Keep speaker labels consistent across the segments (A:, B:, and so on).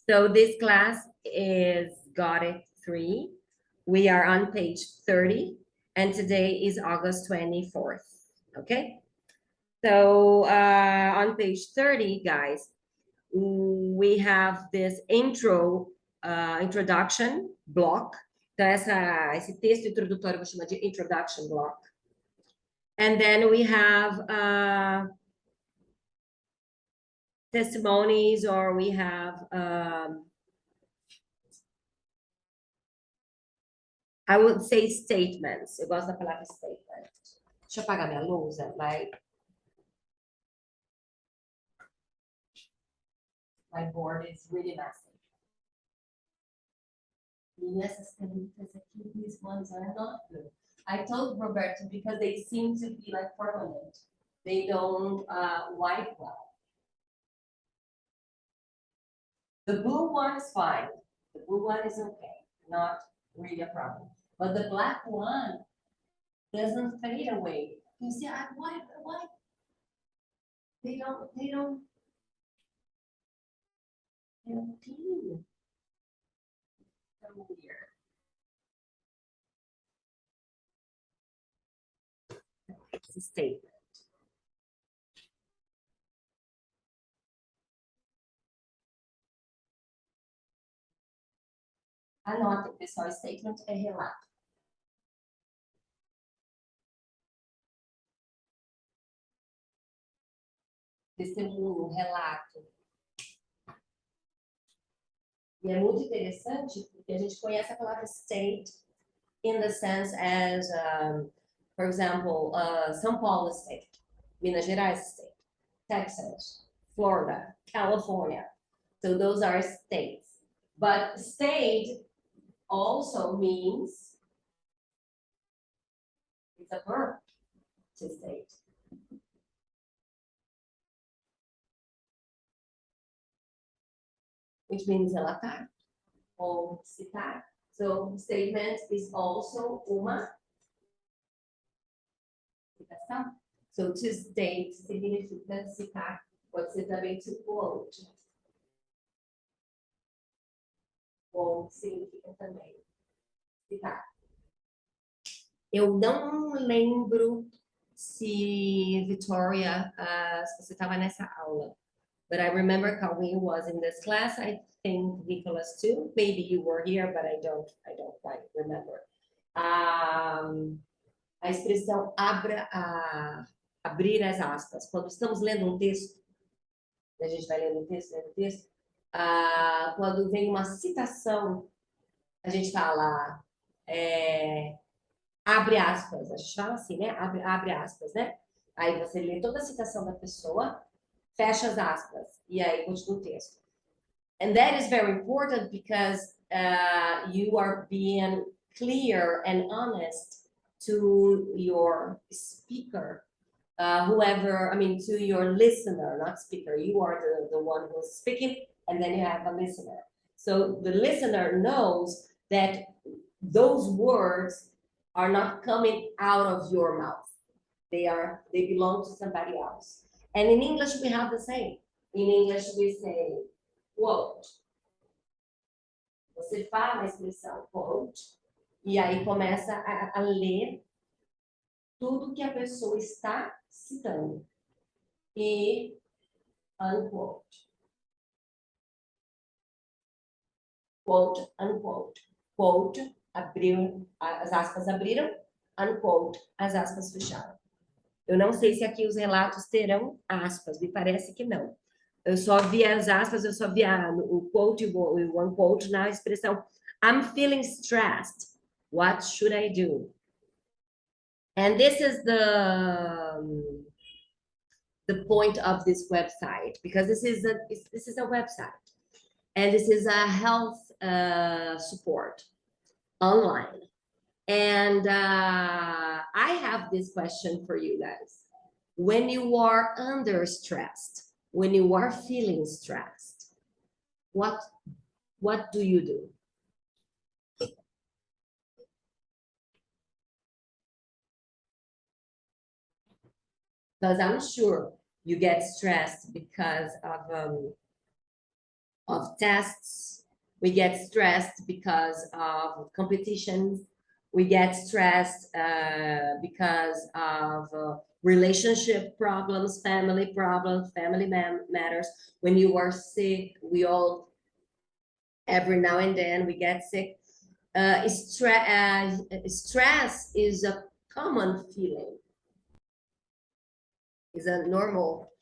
A: So this class is GOTIC 3. We are on page 30, and today is August 24th, okay? So on page 30, guys, we have this introduction block. Então, esse texto introdutório eu vou chamar de introduction block. And then we have testimonies, or we have I would say statements. Eu gosto da palavra statement. Deixa eu apagar minha luz, my board is really messy. Essas canetas aqui, these ones are not good. I told Roberto because they seem to be like permanent. They don't wipe well. The blue one is fine. The blue one is okay, not really a problem. But the black one doesn't fade away. You see, I wipe. They don't clean. So weird. It's a statement. Anote, pessoal, statement é relato. Testemunho, relato. E é muito interessante porque a gente conhece a palavra state in the sense as, for example, São Paulo state, Minas Gerais state, Texas, Florida, California. So those are states. But state also means it's a verb to state. Which means relatar ou citar. So statement is also uma citação. So to state significa citar, pode ser também to quote. Ou significa também citar. Eu não lembro se Victoria, se você estava nessa aula. But I remember Calvin was in this class. I think Nicholas too. Maybe you were here, but I don't quite remember. A expressão abrir as aspas. Quando estamos lendo um texto, a gente vai lendo um texto, quando vem uma citação, a gente fala abre aspas. A gente fala assim, né? Abre aspas, né? Aí você lê toda a citação da pessoa, fecha as aspas, e aí continua o texto. And that is very important because you are being clear and honest to your speaker, to your listener, not speaker. You are the one who's speaking, and then you have a listener. So the listener knows that those words are not coming out of your mouth. They belong to somebody else. And in English, we have the same. In English, we say quote. Você fala a expressão quote, e aí começa a ler tudo que a pessoa está citando. E unquote. Quote, unquote. Quote, abriu, as aspas abriram. Unquote, as aspas fecharam. Eu não sei se aqui os relatos terão aspas, me parece que não. Eu só vi as aspas, eu só vi o quote e o unquote na expressão I'm feeling stressed. What should I do? And this is the point of this website, because this is a website, and this is a health support online. And I have this question for you guys. When you are under stressed, when you are feeling stressed, what do you do? Because I'm sure you get stressed because of of tests. We get stressed because of competitions. We get stressed because of relationship problems, family matters. When you are sick, we all, every now and then, we get sick. Stress is a common feeling, is a normal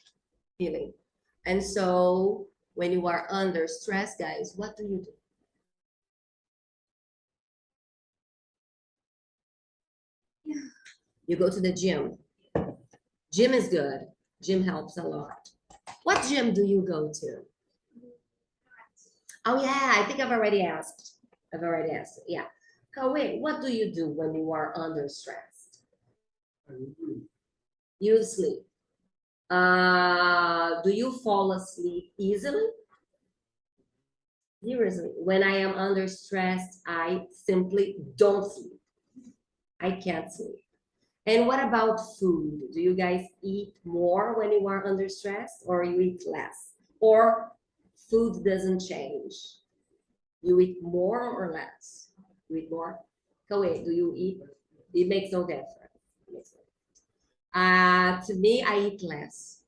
A: feeling. And so when you are under stress, guys, what do you do? You go to the gym. Gym is good. Gym helps a lot. What gym do you go to? Oh yeah, I think I've already asked. Yeah. Kawhi, what do you do when you are under stress? You sleep. Do you fall asleep easily? Seriously, when I am under stress, I simply don't sleep. I can't sleep. And what about food? Do you guys eat more when you are under stress, or you eat less? Or food doesn't change? You eat more or less? You eat more? Kawhi, do you eat? It makes no difference. To me, I eat less.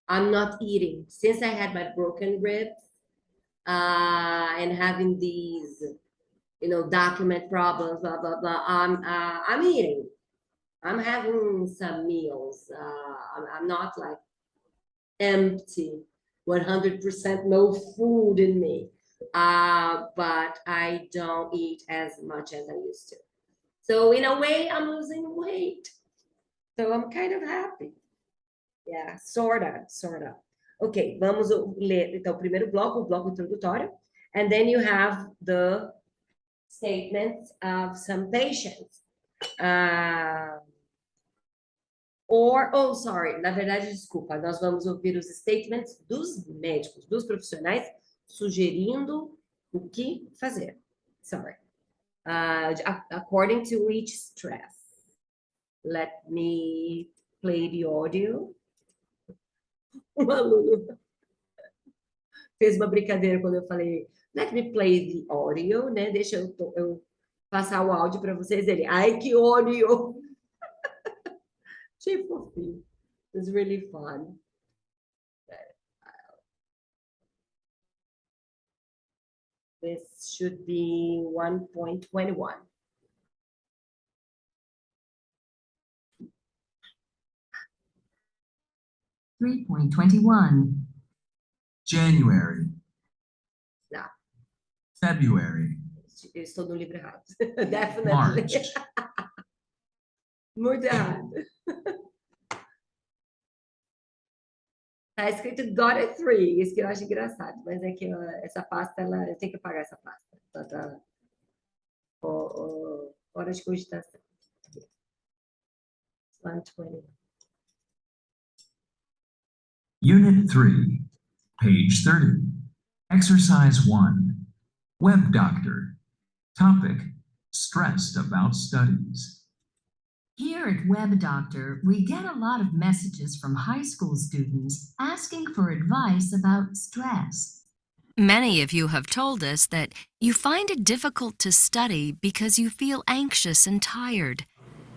A: I'm not eating. Since I had my broken ribs and having these, document problems, blah, blah, blah, I'm eating. I'm having some meals. I'm not like empty, 100% no food in me. But I don't eat as much as I used to. So in a way, I'm losing weight. So I'm kind of happy. Yeah, sorta. Ok, vamos ler então o primeiro bloco, o bloco introdutório, and then you have the statements of some patients. Na verdade, desculpa, nós vamos ouvir os statements dos médicos, dos profissionais, sugerindo o que fazer. Sorry. According to each stress. Let me play the audio. Um aluno fez uma brincadeira quando eu falei, let me play the audio, né? Deixa eu passar o áudio para vocês. Ele, ai, que audio! Achei fofinho. It was really fun. This should be 1.21.
B: January.
A: Não.
B: February.
A: Eu estou no livro errado. Definitely.
B: March.
A: Muito errado. Tá escrito got it 3, isso que eu acho engraçado, mas é que essa pasta, eu tenho que apagar essa pasta. Tá. Hora de cogitação. 120.
B: Unit 3, page 30. Exercise 1. Web Doctor. Topic: stressed about studies.
C: Here at Web Doctor, we get a lot of messages from high school students asking for advice about stress.
D: Many of you have told us that you find it difficult to study because you feel anxious and tired.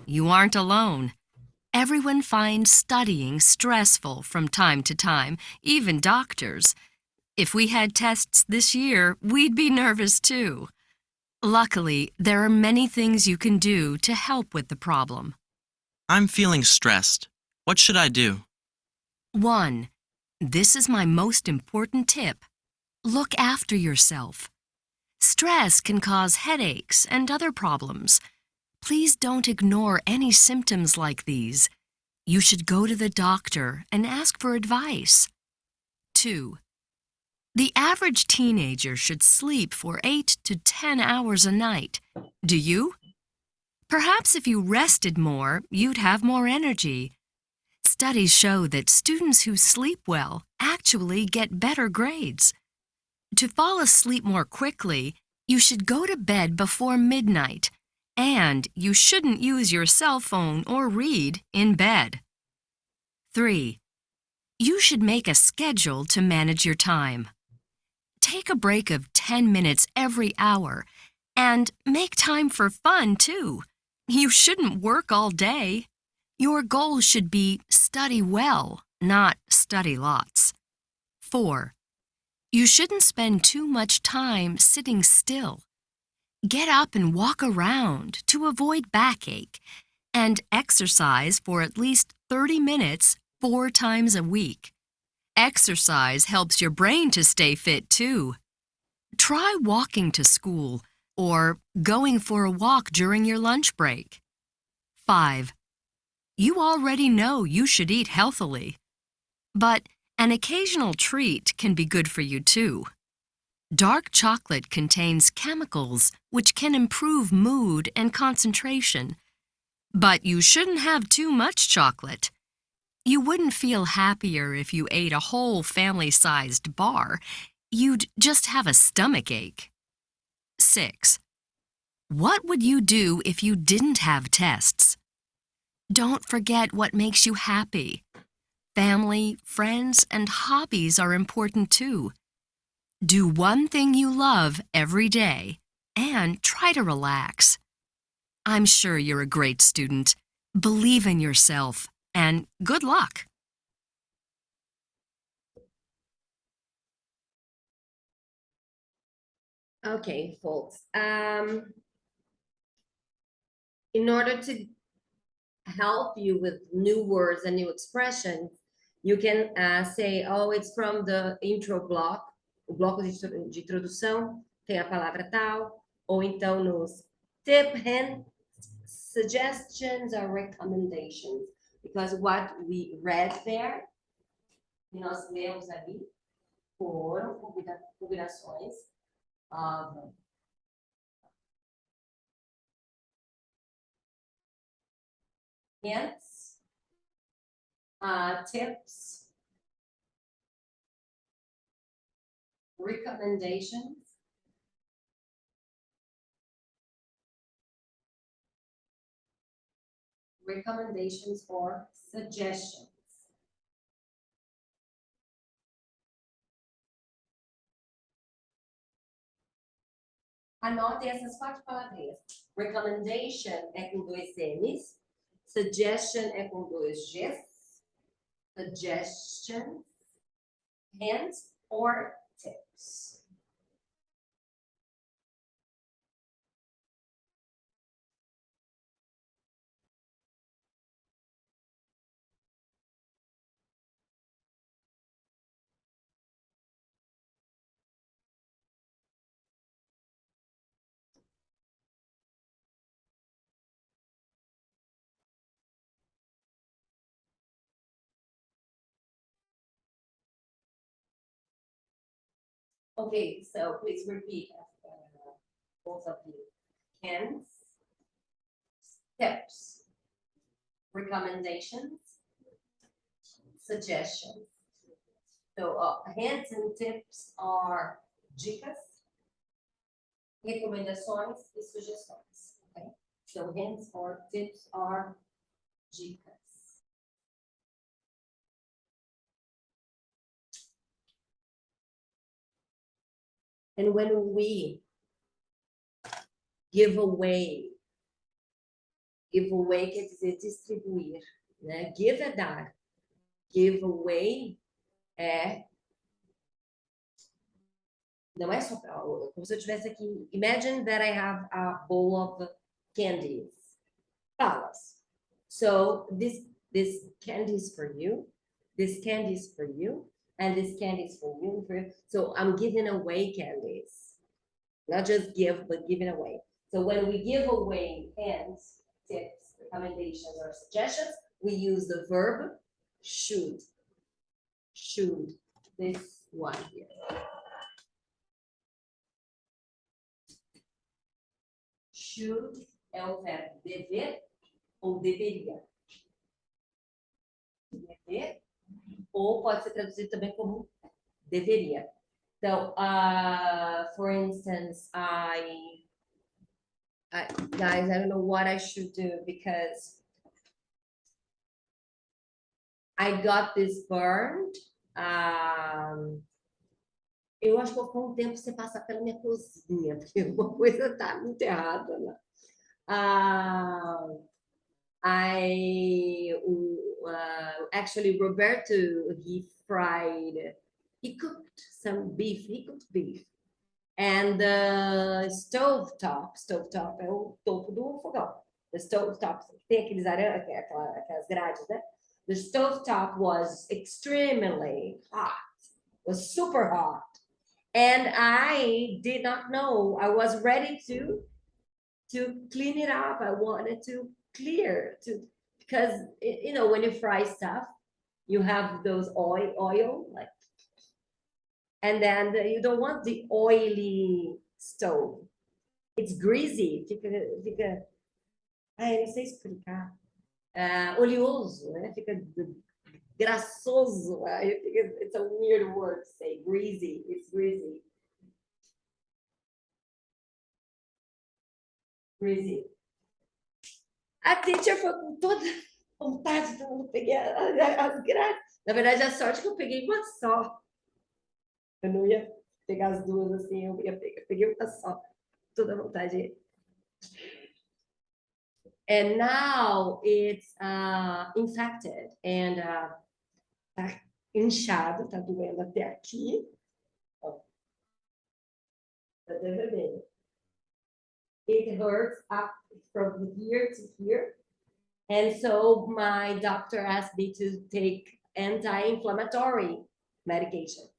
D: You aren't alone. Everyone finds studying stressful from time to time, even doctors. If we had tests this year, we'd be nervous too. Luckily, there are many things you can do to help with the problem.
E: I'm feeling stressed. What should I do?
D: 1. This is my most important tip. Look after yourself. Stress can cause headaches and other problems. Please don't ignore any symptoms like these. You should go to the doctor and ask for advice. 2. The average teenager should sleep for 8 to 10 hours a night. Do you? Perhaps if you rested more, you'd have more energy. Studies show that students who sleep well actually get better grades. To fall asleep more quickly, you should go to bed before midnight, and you shouldn't use your cell phone or read in bed. 3. You should make a schedule to manage your time. Take a break of 10 minutes every hour and make time for fun, too. You shouldn't work all day. Your goal should be study well, not study lots. 4. You shouldn't spend too much time sitting still. Get up and walk around to avoid backache, and exercise for at least 30 minutes 4 times a week. Exercise helps your brain to stay fit, too. Try walking to school or going for a walk during your lunch break. 5. You already know you should eat healthily, but an occasional treat can be good for you, too. Dark chocolate contains chemicals which can improve mood and concentration, but you shouldn't have too much chocolate. You wouldn't feel happier if you ate a whole family-sized bar. You'd just have a stomach ache. 6. What would you do if you didn't have tests? Don't forget what makes you happy. Family, friends, and hobbies are important too. Do one thing you love every day and try to relax. I'm sure you're a great student. Believe in yourself and good luck.
A: Okay, folks. In order to help you with new words and new expressions, you can say, oh, it's from the intro block, o bloco de introdução, tem a palavra tal, ou então nos tip, hint, suggestions or recommendations, because what we read there, que nós lemos ali, foram combinações of hints, tips, recommendations, or suggestions. Anote essas 4 palavrinhas. Recommendation é com 2 N's. Suggestion é com 2 G's. Suggestions, hints, or tips. Okay, so please repeat both of you. Hints, tips, recommendations, suggestions. So hints and tips are dicas, recomendações e sugestões. Okay, so hints or tips are dicas. And when we give away quer dizer distribuir, né? Give é dar. Give away não é só como se eu tivesse aqui. Imagine that I have a bowl of candies, balas. So this candy is for you. This candy is for you. And this candy is for you. So I'm giving away candies. Not just give, but giving away. So when we give away hints, tips, recommendations, or suggestions, we use the verb should. Should. This one here. Should é o verbo dever ou deveria. Dever, ou pode ser traduzido também como deveria. So, for instance, guys, I don't know what I should do because I got this burned Eu acho que eu vou ficar um tempo sem passar pela minha cozinha, porque uma coisa tá muito errada lá. Actually, Roberto, he cooked some beef, he cooked beef. And the stovetop é o topo do fogão. The stovetop, tem aqueles aquelas grades, né? The stovetop was extremely hot, was super hot. And I did not know, I was ready to clean it up. I wanted to clear, because, you know, when you fry stuff, you have those oil, like, and then you don't want the oily stove. It's greasy, fica, ai, não sei explicar. Oleoso, né? Fica grasoso. It's a weird word to say, greasy. It's greasy. Greasy. A teacher foi com toda vontade, eu peguei as grades. Na verdade, a sorte é que eu peguei uma só. Eu não ia pegar as duas assim, eu peguei uma só. Toda vontade. And now it's infected and tá inchado, tá doendo até aqui. Ó. Tá até vermelho. It hurts up from here to here. And so my doctor asked me to take anti-inflammatory medication.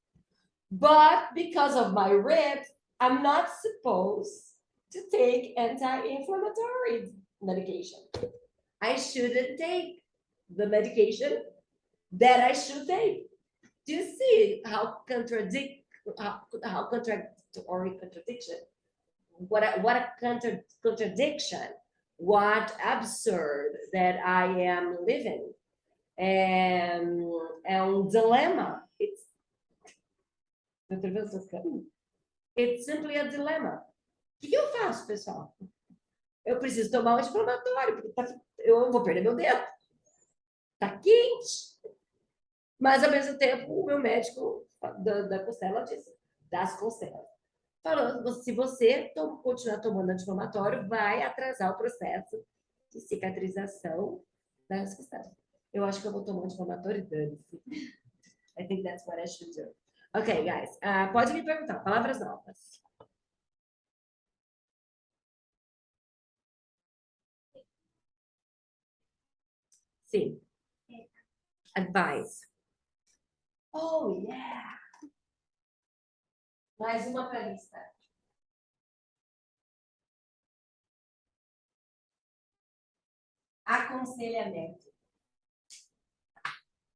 A: But because of my ribs, I'm not supposed to take anti-inflammatory medication. I shouldn't take the medication that I should take. Do you see how contradiction? What a contradiction! What absurd that I am living. É dilema. It's simply a dilemma. O que eu faço, pessoal? Eu preciso tomar um anti-inflamatório, porque eu vou perder meu dedo. Tá quente. Mas, ao mesmo tempo, o meu médico da costela disse, das costelas, falando, se você continuar tomando anti-inflamatório, vai atrasar o processo de cicatrização das costelas. Eu acho que eu vou tomar anti-inflamatório e dane-se. I think that's what I should do. Ok, guys. Pode me perguntar. Palavras novas. Sim. Advice. Oh, yeah. Mais uma para a lista. Aconselhamento.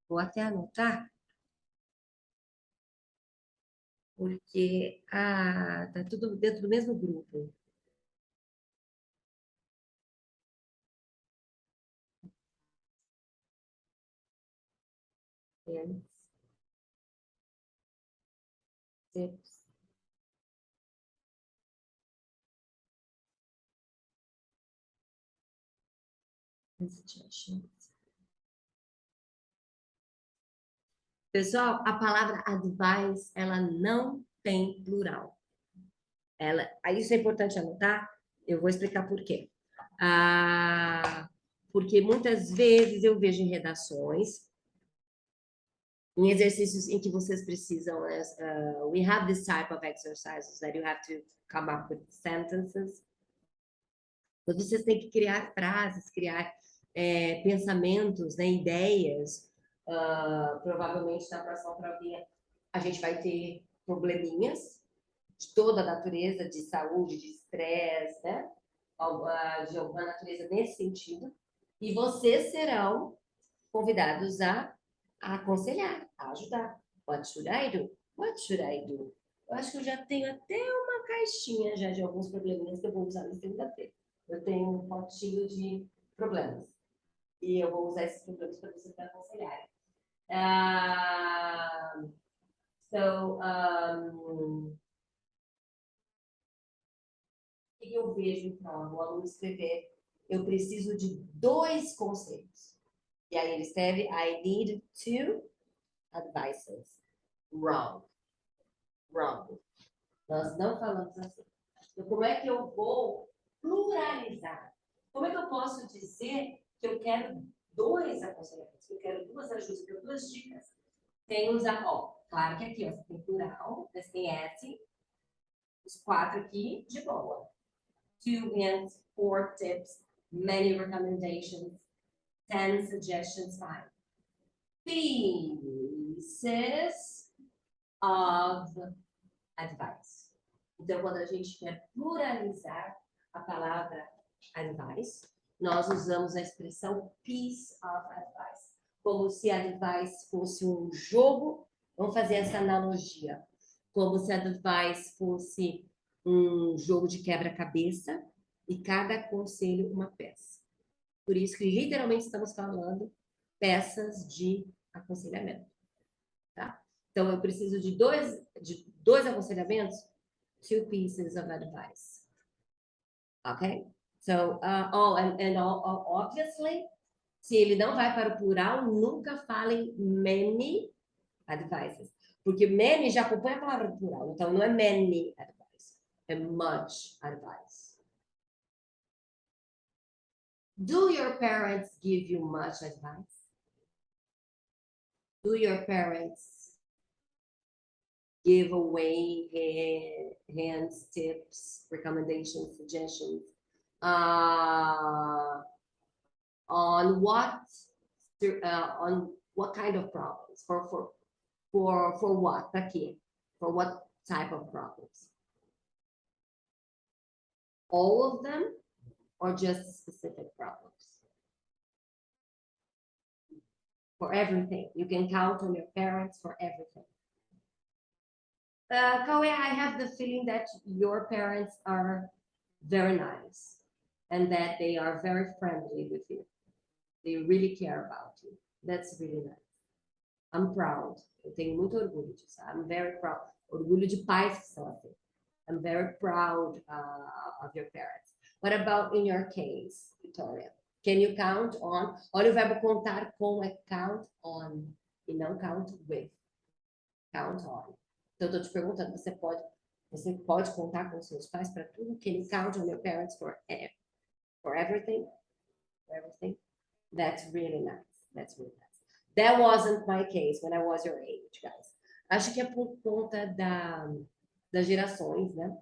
A: Vou até anotar. Porque tá tudo dentro do mesmo grupo. Tips. Pessoal, a palavra advice, ela não tem plural. Isso é importante anotar, eu vou explicar por quê. Porque muitas vezes eu vejo em redações, em exercícios em que vocês precisam, we have this type of exercises that you have to come up with sentences. Mas vocês têm que criar frases, criar pensamentos, né, ideias. Provavelmente na próxima provinha a gente vai ter probleminhas de toda a natureza, de saúde, de estresse, né? De alguma natureza nesse sentido. E vocês serão convidados a aconselhar, a ajudar. What should I do? What should I do? Eu acho que eu já tenho até uma caixinha já de alguns probleminhas que eu vou usar na segunda-feira. Eu tenho um potinho de problemas. E eu vou usar esses problemas para vocês aconselharem. O que eu vejo, então, o aluno escrever, eu preciso de 2 conselhos. E aí ele escreve, I need 2 advices. Wrong. Wrong. Nós não falamos assim. Então, como é que eu vou pluralizar? Como é que eu posso dizer que eu quero 2 aconselhamentos, que eu quero 2 ajudas, que eu quero 2 dicas? Tem os, ó, claro que aqui, ó, você tem plural, você tem S, os 4 aqui, de boa. 2 hints, 4 tips, many recommendations, 10 suggestions, 5. Pieces of advice. Então, quando a gente quer pluralizar a palavra advice, nós usamos a expressão piece of advice, como se advice fosse um jogo. Vamos fazer essa analogia, como se advice fosse um jogo de quebra-cabeça e cada conselho uma peça. Por isso que literalmente estamos falando peças de aconselhamento, tá? Então eu preciso de dois aconselhamentos, 2 pieces of advice. Ok? So, obviously, se ele não vai para o plural, nunca falem many advices. Porque many já acompanha a palavra plural. Então, não é many advice, é much advice. Do your parents give you much advice? Do your parents give away hints, tips, recommendations, suggestions on what kind of problems? For what? Para quê? For what type of problems? All of them or just specific problems? For everything. You can count on your parents for everything. Cauê, I have the feeling that your parents are very nice and that they are very friendly with you. They really care about you. That's really nice. I'm proud. Eu tenho muito orgulho disso. I'm very proud. Orgulho de pais que são assim. I'm very proud of your parents. What about in your case, Victoria? Can you count on? Olha o verbo contar com é count on e não count with. Count on. Então, eu estou te perguntando, você pode contar com seus pais para tudo? Can you count on your parents for everything? For everything? That's really nice. That's really nice. That wasn't my case when I was your age, guys. Acho que é por conta das gerações, né?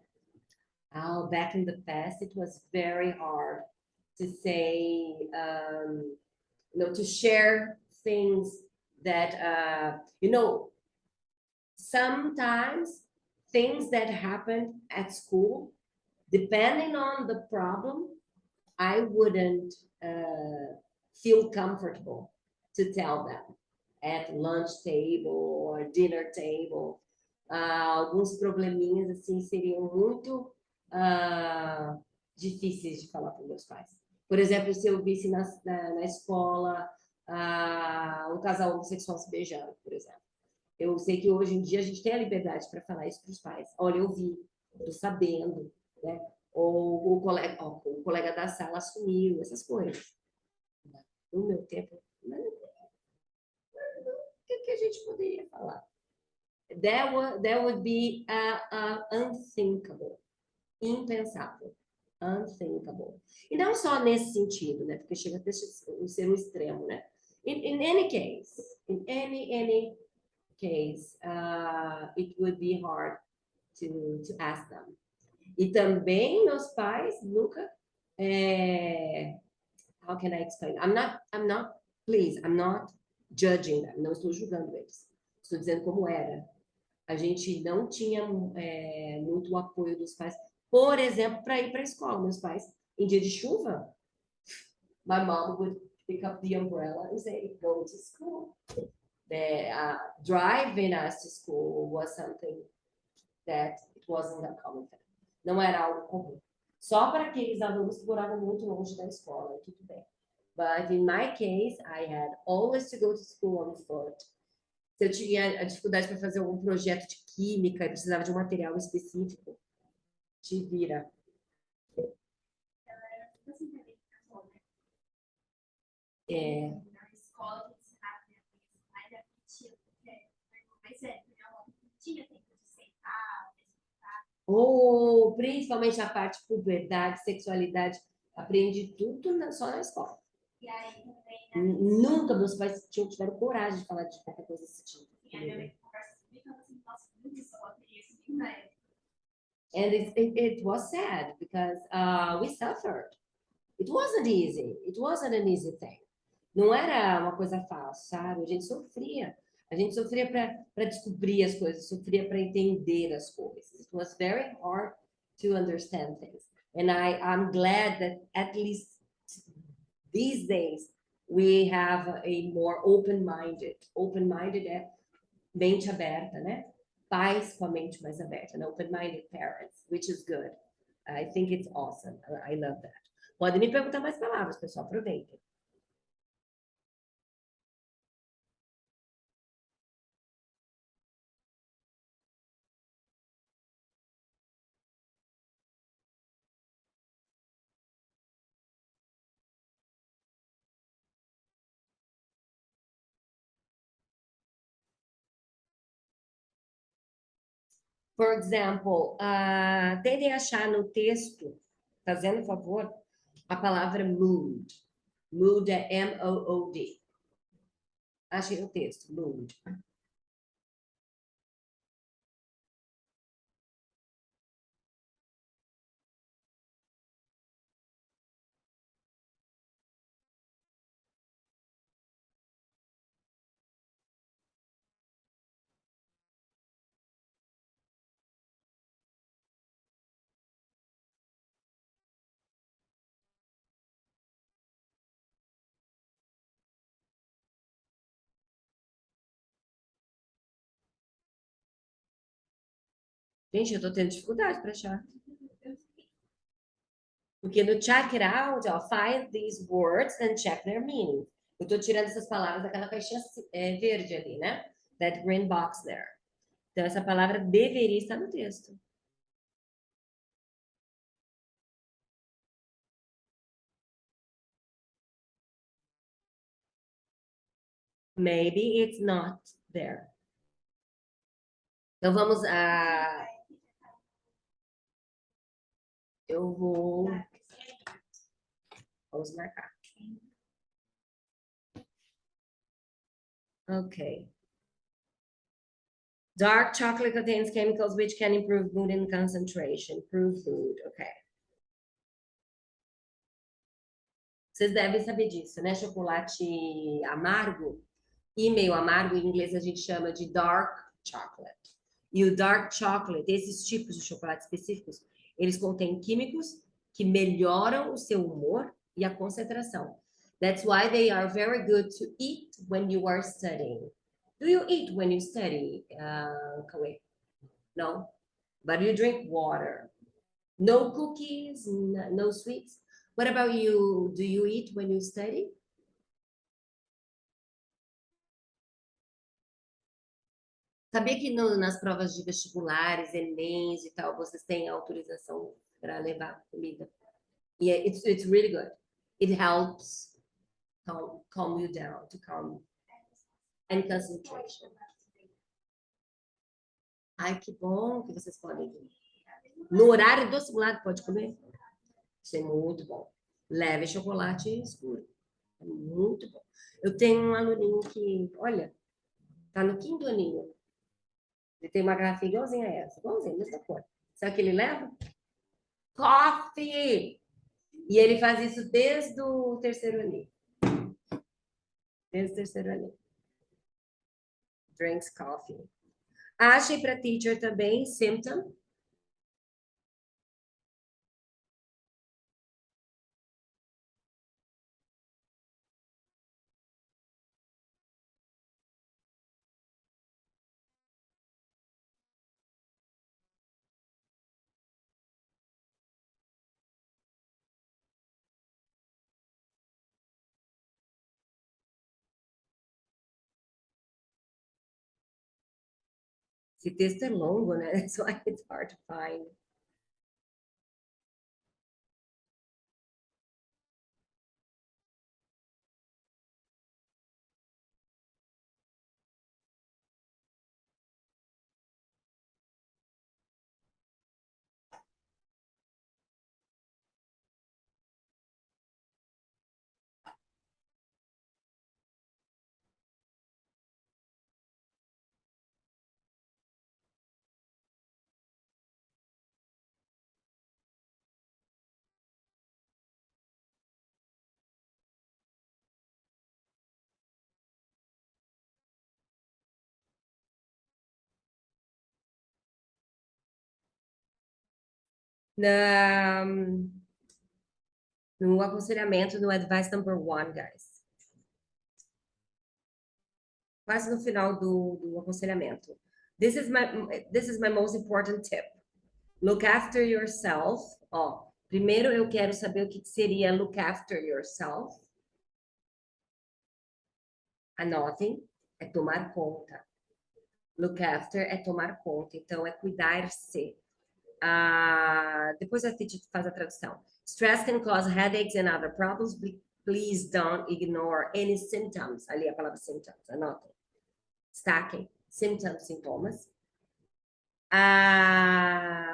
A: Back in the past, it was very hard to say, to share things that, sometimes things that happened at school, depending on the problem, I wouldn't feel comfortable to tell them at lunch table or dinner table. Alguns probleminhas assim seriam muito difíceis de falar para meus pais. Por exemplo, se eu visse na escola um casal homossexual se beijando, por exemplo. Eu sei que hoje em dia a gente tem a liberdade para falar isso para os pais. Olha, eu vi, estou sabendo, né? Ou o colega da sala assumiu, essas coisas. No meu tempo, o que a gente poderia falar? That would be unthinkable. Impensável. Unthinkable. E não só nesse sentido, né? Porque chega até ser um extremo, né? In any case, in any case, it would be hard to ask them. E também meus pais nunca, how can I explain? I'm not judging them, não estou julgando eles. Estou dizendo como era. A gente não tinha muito apoio dos pais. Por exemplo, para ir para a escola, meus pais, em dia de chuva, my mom would pick up the umbrella and say, go to school. Driving us to school was something that it wasn't a common thing. Não era algo comum. Só para aqueles alunos que moravam muito longe da escola, tudo bem. But in my case, I had always to go to school on foot. Se eu tinha a dificuldade para fazer algum projeto de química e precisava de um material específico, te vira.
F: Na escola, você sabe, mais afetivo, mais sério, não tinha tempo de sentar,
A: Ou principalmente a parte de puberdade, sexualidade, aprendi tudo só na escola.
F: E aí também,
A: Nunca meus pais tiveram coragem de falar de qualquer coisa desse tipo.
F: e a minha mãe conversa comigo, ela assim, nossa, muito isso, eu queria isso muito na época.
A: And it was sad because we suffered. It wasn't easy. It wasn't an easy thing. Não era uma coisa fácil, sabe? A gente sofria. A gente sofria para descobrir as coisas, sofria para entender as coisas. It was very hard to understand things. And I'm glad that at least these days we have a more open-minded. Open-minded é mente aberta, né? Pais com a mente mais aberta, né? Open-minded parents, which is good. I think it's awesome. I love that. Podem me perguntar mais palavras, pessoal, aproveitem. For example, tentem achar no texto, fazendo favor, a palavra mood. Mood é M-O-O-D. Achem o texto, mood. Gente, eu tô tendo dificuldade para achar. Porque no check it out, ó, find these words and check their meaning. Eu tô tirando essas palavras daquela caixinha verde ali, né? That green box there. Então, essa palavra deveria estar no texto. Maybe it's not there. Então, vamos a... Eu vou... Vamos marcar. Ok. Dark chocolate contains chemicals which can improve mood and concentration. Improve mood, ok. Vocês devem saber disso, né? Chocolate amargo e meio amargo, em inglês a gente chama de dark chocolate. E o dark chocolate, esses tipos de chocolate específicos, eles contêm químicos que melhoram o seu humor e a concentração. That's why they are very good to eat when you are studying. Do you eat when you study, Cauê? No? But you drink water. No cookies, no sweets. What about you? Do you eat when you study? Sabia que nas provas de vestibulares, Enems e tal, vocês têm autorização para levar comida? Yeah, it's really good. It helps calm you down, to calm and concentration. Ai, que bom que vocês podem vir. No horário do simulado, pode comer? Isso é muito bom. Leve chocolate escuro. É muito bom. Eu tenho um aluninho que, olha, tá no quinto aninho. Ele tem uma garrafinha igualzinha a essa, igualzinha, mesma cor. Sabe o que ele leva? Coffee! E ele faz isso desde o terceiro aninho. Desde o terceiro aninho. Drinks coffee. Achei para teacher também, symptom. Esse texto é longo, né? That's why it's hard to find. Na, no aconselhamento, no advice number 1, guys. Quase no final do aconselhamento. This is my most important tip. Look after yourself. Ó, primeiro eu quero saber o que seria look after yourself. Anotem, é tomar conta. Look after é tomar conta, então é cuidar-se. Depois a teacher faz a tradução. Stress can cause headaches and other problems. Please don't ignore any symptoms. Ali a palavra symptoms, anotem. Destaquem. Symptoms, sintomas.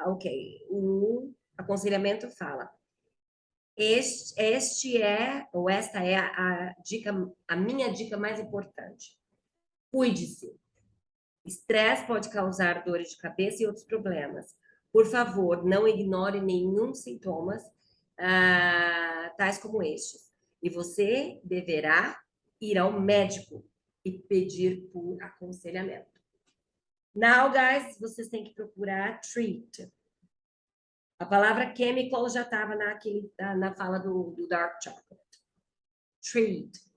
A: Ok. O aconselhamento fala. Esta é a minha dica mais importante. Cuide-se. Estresse pode causar dores de cabeça e outros problemas. Por favor, não ignore nenhum sintomas, tais como estes. E você deverá ir ao médico e pedir por aconselhamento. Now, guys, vocês têm que procurar treat. A palavra chemical já estava na fala do dark chocolate. Treat.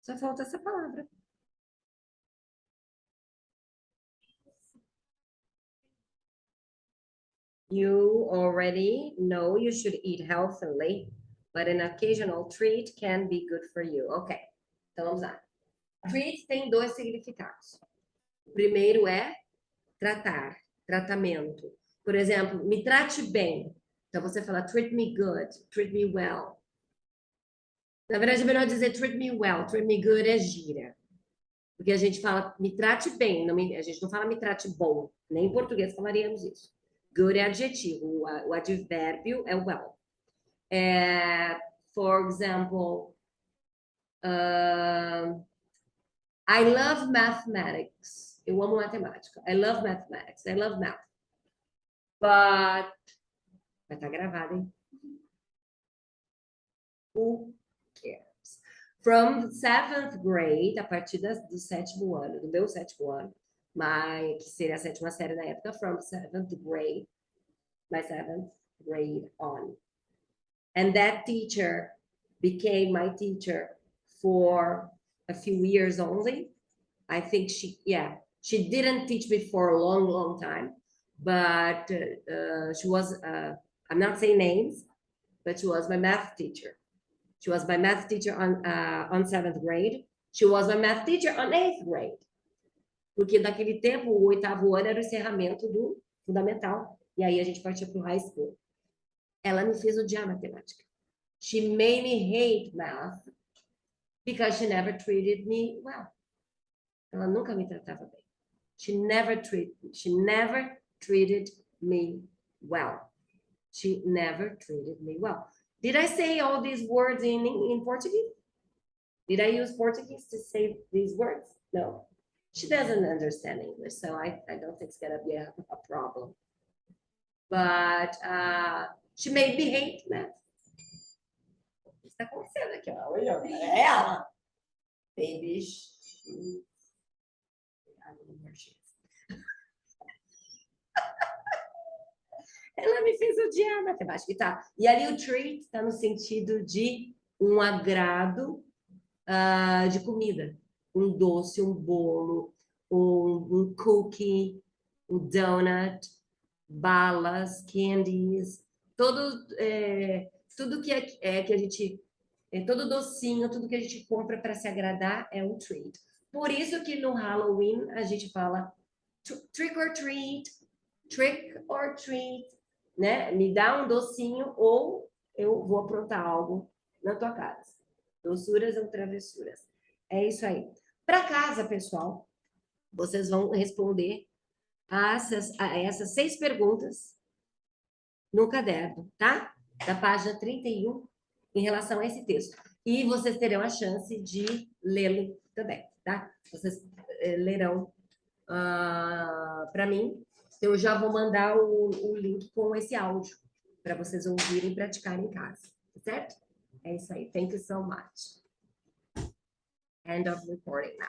A: Só falta essa palavra. You already know you should eat healthily, but an occasional treat can be good for you. Ok, então vamos lá. Treat tem 2 significados. O primeiro é tratar, tratamento. Por exemplo, me trate bem. Então você fala treat me good, treat me well. Na verdade, é melhor dizer treat me well, treat me good é gira. Porque a gente fala me trate bem, a gente não fala me trate bom. Nem em português falaríamos isso. Good é adjetivo, o advérbio é well. For example, I love mathematics. Eu amo matemática. I love mathematics. I love math. But... Vai estar gravado, hein? Who cares? From 7th grade, a partir do 7º ano, do meu 7º ano, que seria a 7ª série na época, from 7th grade, my 7th grade on. And that teacher became my teacher for a few years only. I think she didn't teach me for a long, long time, but she was, I'm not saying names, but she was my math teacher. She was my math teacher on 7th grade. She was my math teacher on 8th grade. Porque naquele tempo, o 8º ano era o encerramento do fundamental. E aí a gente partia para o high school. Ela me fez odiar matemática. She made me hate math because she never treated me well. Ela nunca me tratava bem. She never treated me well. She never treated me well. Did I say all these words in Portuguese? Did I use Portuguese to say these words? No. She doesn't understand English, so I don't think it's gonna be a problem. But she made me hate math. O que está acontecendo aqui? Olha, é ela. Baby. Ela me fez odiar matemática. Tá. E ali o treat está no sentido de um agrado de comida. Um doce, um bolo, um cookie, um donut, balas, candies. tudo que que a gente, todo docinho, tudo que a gente compra para se agradar é um treat. Por isso que no Halloween a gente fala trick or treat, né? Me dá um docinho ou eu vou aprontar algo na tua casa. Doçuras ou travessuras. É isso aí. Para casa, pessoal, vocês vão responder a essas 6 perguntas no caderno, tá? Da página 31, em relação a esse texto. E vocês terão a chance de lê-lo também, tá? Vocês lerão para mim. Eu já vou mandar o link com esse áudio para vocês ouvirem e praticarem em casa, certo? É isso aí. Thank you so much. End of recording now.